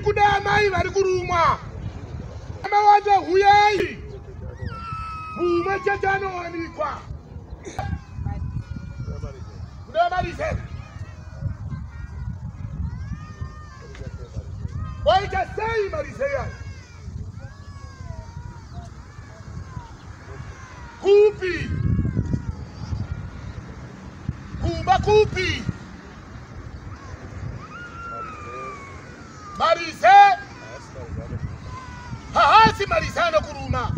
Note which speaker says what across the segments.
Speaker 1: kuda mai vari kurumwa amawanja huyai umwe chete anowanikwa kuda marise waita sei marise ya kupi kumba kupi marise hahasi marisano kuruma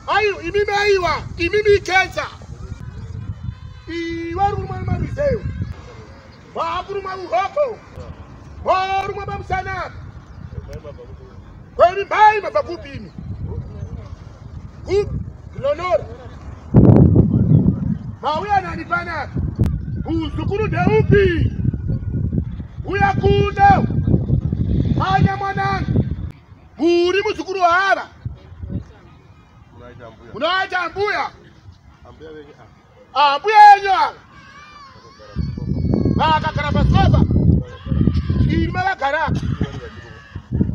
Speaker 1: ayo imimaiwa imimi kenza iwaruma marise wakuruma uhoko waruma bamsana kwani mai mabakupini kup lonora mawia nani bana usukuru deupi uyakuda hanya mwanangu muri muzukuru haba unaja ambuya ambuya yenyo baka karabasoba imala karaka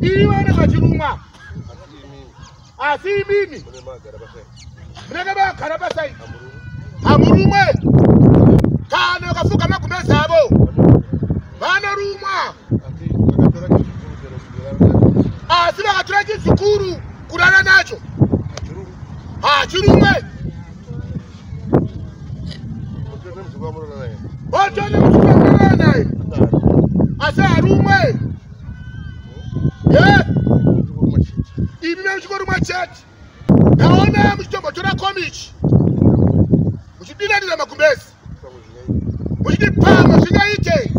Speaker 1: iwe nakachiruma asi mimi mnega ba karabasai amurumwe kana kafuka makumeza abo bana rumwa asiba katuraji sukuru kurana nacho chirumwe botone msukamurana naye asa rumwe ibi mshukuru machati naona mshtombo tora komichi mchidila ndila makumbezi mchidipama shigaite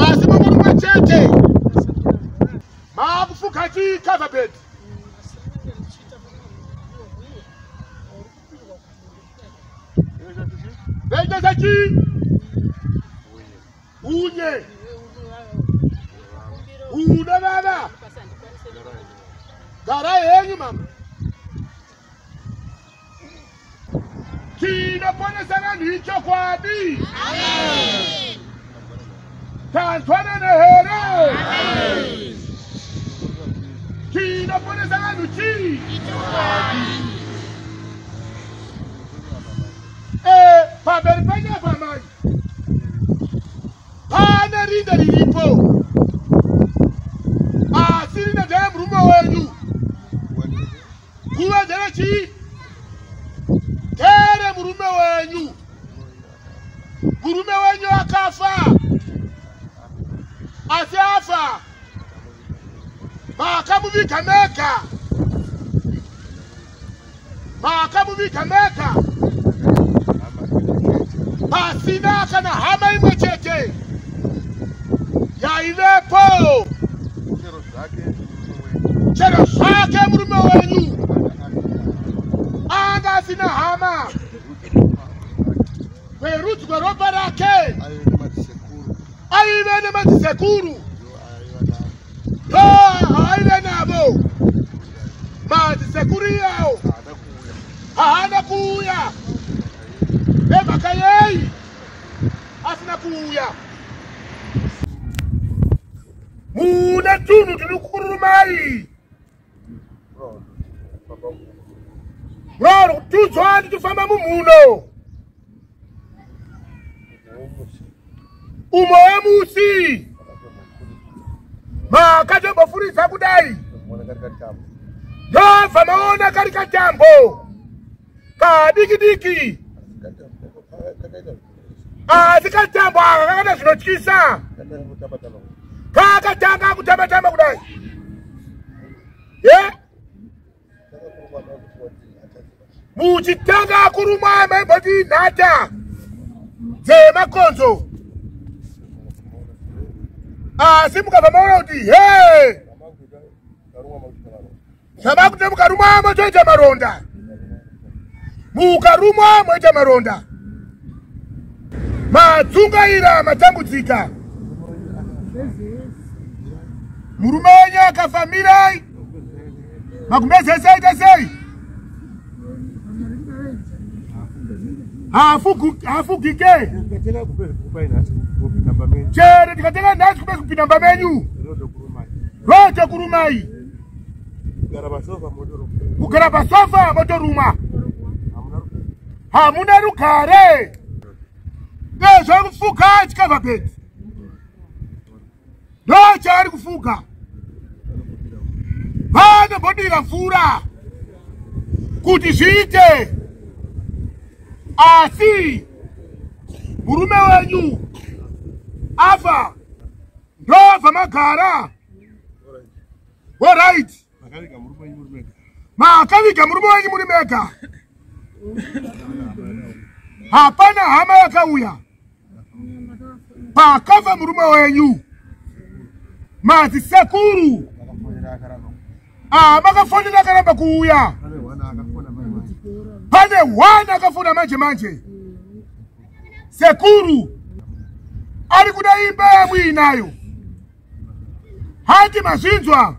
Speaker 1: asiba muru machete maakufuka chi cover bed Veja zachi unye una baba gara yenyu mama kina pone sana nicho kwadi amen tantwana na hero amen kina pone sana nuchi kwadi paberifanya famai pana rinda lilipo asiri na daya mrume wenyu kuwa jerachi tere mrume wenyu akafa asiafa makamuvika meka pasina kana hama imwe chete ya ilepo chero shake mrume wenyu anga sina hama werutu kwa roba rake ayiwene matisekuru ayiwene nabo matisekuru yao hana kuya Makayei asina kuya muna tunu tunukurumai Roro tuzwani tufamba mumuno umoemusi makajo bofuri sabudai yo famaona karika jambo kadiki zikatambo akakana zvinotyisa kakatanga kutamba kudai muchitanga kurumwa maibhoti nhata dzemakonzo asi mukabva maona kuti zava kuti mukarumwa motoita maronda mukarumwa moita maronda matsungaira matambudzika murume wenyu akafamirai makumbezi ese aita sei hafugike Chere tikateka nasi kubesa kupinda mbamenyu. Rojo kurumai. Kugara pasofa motoruma. Hamuna rugare. Ndezva kufuka chikava bed. Ndocha ari kufuka. Vana bodira mvura kuti zviite. Asi murume wenyu afa ndobva magara. Alright. Makaviga murume wenyu muri mega. Hapana hama yakauya. Pakafa murume wenyu. Mazi sekuru. Makafonera karamba kuuya. Pane wana akafuna manje. Sekuru. Ari kuda imba yangu inayo. Hati mazvinzwa.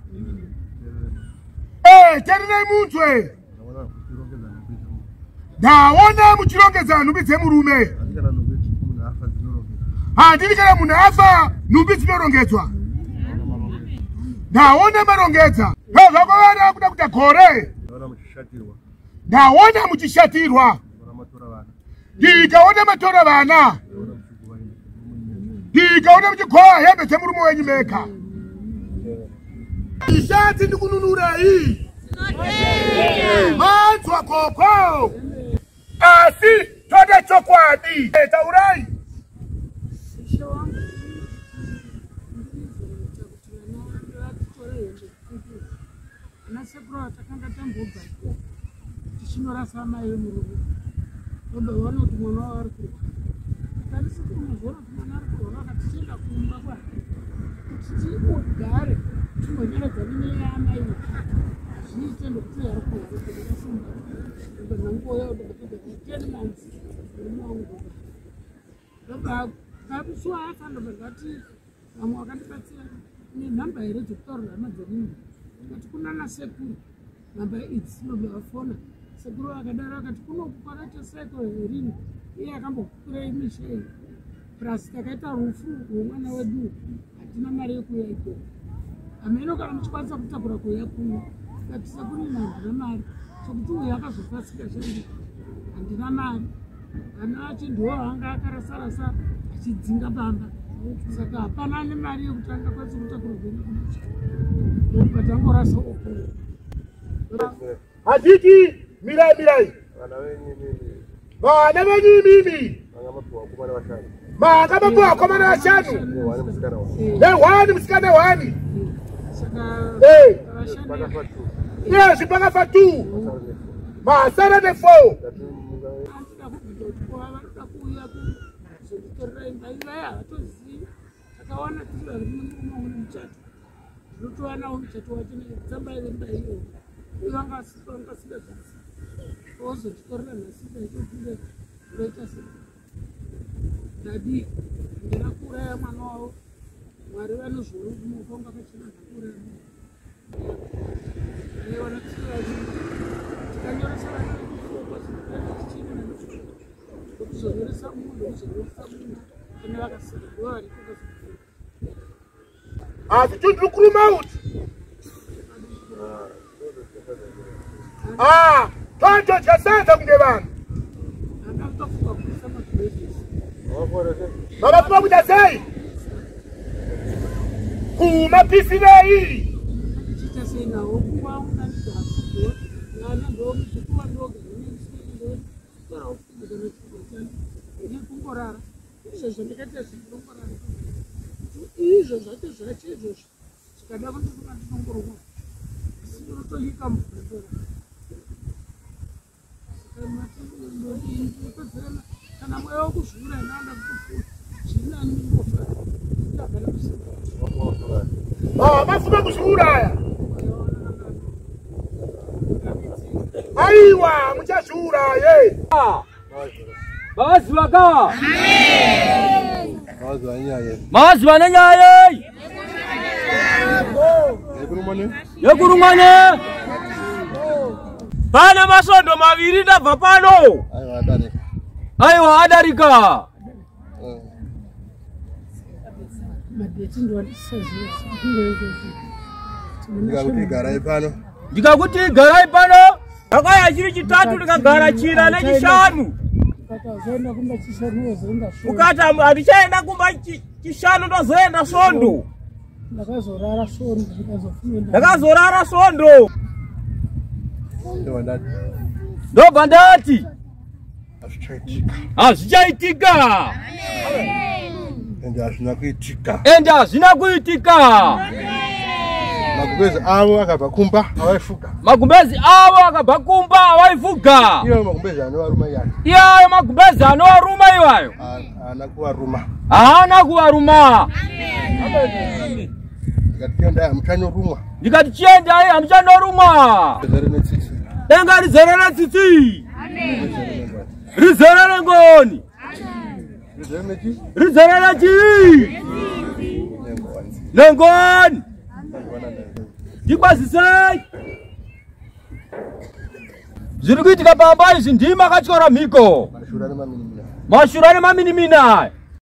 Speaker 1: Terina munzwe. Ndaona muchirongedza nhumbi dzemurume. Handiri kana munhu afa nhumbi dzinorongedzwa. Ndaona marongedza. Zvakavara kuda kuita gore. Ndaona muchishatirwa. Ndikaona matora vana. Ndikaona muchigwa hembe dzemurume wenyu mega. Ishati ndikununurai. Manzwa koko. Asi toda chokwadi. Taurai.
Speaker 2: Nasekura takanga tambobva tichinorasa mai vemurume ndobaona kuti mwana wavo ari kurwa akarisi kumazvona kuti mwana ari kurwa vakatichenda kumba kwake kuti tigare timbonyeredza neamai zviite ndokuti ari kurwa ndakafunga ndangoya ndakatoda 10 months murume wangu ndobva afa ndobva ndati vamwe vakandibatsira nenhamba here dzokutaurira hama dzenini kuti kunana sekuru namba idzi nobafona sekuru akadaro akati kunokukwarata seko herini iye akambokukurei mishei plus takaita rufu rwomwana wedu hatina mari yekuya ikoko ameno kana muchikwanisa kutakura kuya kuno kati sekuru ina handina mari sokuti uyo akazofasika zvendi handina mari ana achi ndiwo anga akarasarasa achidzinga bamba saka hapana ane mari yekuti angakwanisa kutakura kuya patangorasa okuru
Speaker 1: Hadiki mirai. Vana venyu mimi. Makamapuwa wakomana vashanu. Wani musikana wani. Yes, pakafa 2. Masara de 4.
Speaker 2: Rutuana umchato wachini tsamba yemba hiyo uyanga sipanga sidazasi ozo tikorana nasida ikuzile leta sida dadi ndakura ya mwana wao mwari vanozvoro kumukonga kachina ndakura leo natsira tikanyoresa vana vekufokwa tichina kutizoreresa munhu kuzoreresa munhu kana vakasira vari kuka
Speaker 1: Attitude kuruma uti. Tonto chasanza kunge vanhu. Baba kuma kuita sei? Kuma pisinei.
Speaker 2: Izvo zvacho zvacho izvozvo zvikada kundikuna ndinongorwa sinotoika mubhedhera saka kana mweya wokuzvura inaanda kutofura zvinani ningofa ndagara kusiaa
Speaker 1: mafuna kuzviuraya. Aiwa muchazviuraye.
Speaker 3: Maziwa ka. Maziwa nenyaye. Yekurumane. Pana masondo maviri ndabva pano. Aiwa adarika.
Speaker 2: madeti ndo ndisaziva
Speaker 1: Ndikakuti garai pano.
Speaker 3: Ndikakuti garai pano. Akaya chiri chitatu ndikagara china nechishanu.
Speaker 2: Ukatazoenda kumba chishanu wozoenda Sondo.
Speaker 3: Ukata atichaenda kumba chishanu ndozoenda Sondo.
Speaker 2: Ndakazorara Sondo
Speaker 3: Ndakazorara Sondo.
Speaker 1: Ndo ndati.
Speaker 3: Ndobva ndati.
Speaker 1: Azvichaitika.
Speaker 3: Azvichaitika.
Speaker 1: Ende hazvina kuitika.
Speaker 3: Ende hazvina kuitika.
Speaker 1: Magumbezi avo akabva kumba avaifuga.
Speaker 3: Magumbezi avo akabva kumba avaifuga.
Speaker 1: Iyo magumbezi anovaruma yani.
Speaker 3: Iyo magumbezi anovaruma iwayo.
Speaker 1: Haana kuvaruma.
Speaker 3: Haana kuvaruma.
Speaker 1: Ndikati chiendai hamuchanorumwa.
Speaker 3: Ndikati chiendai hamuchanorumwa. Denga rizere netsitsi. Rizere nengoni. Rizere nechi. Nengoni. Ndikwazisei. Zviri kuitika pamba izvi ndima katyora mhiko. Mashura nemaminimina.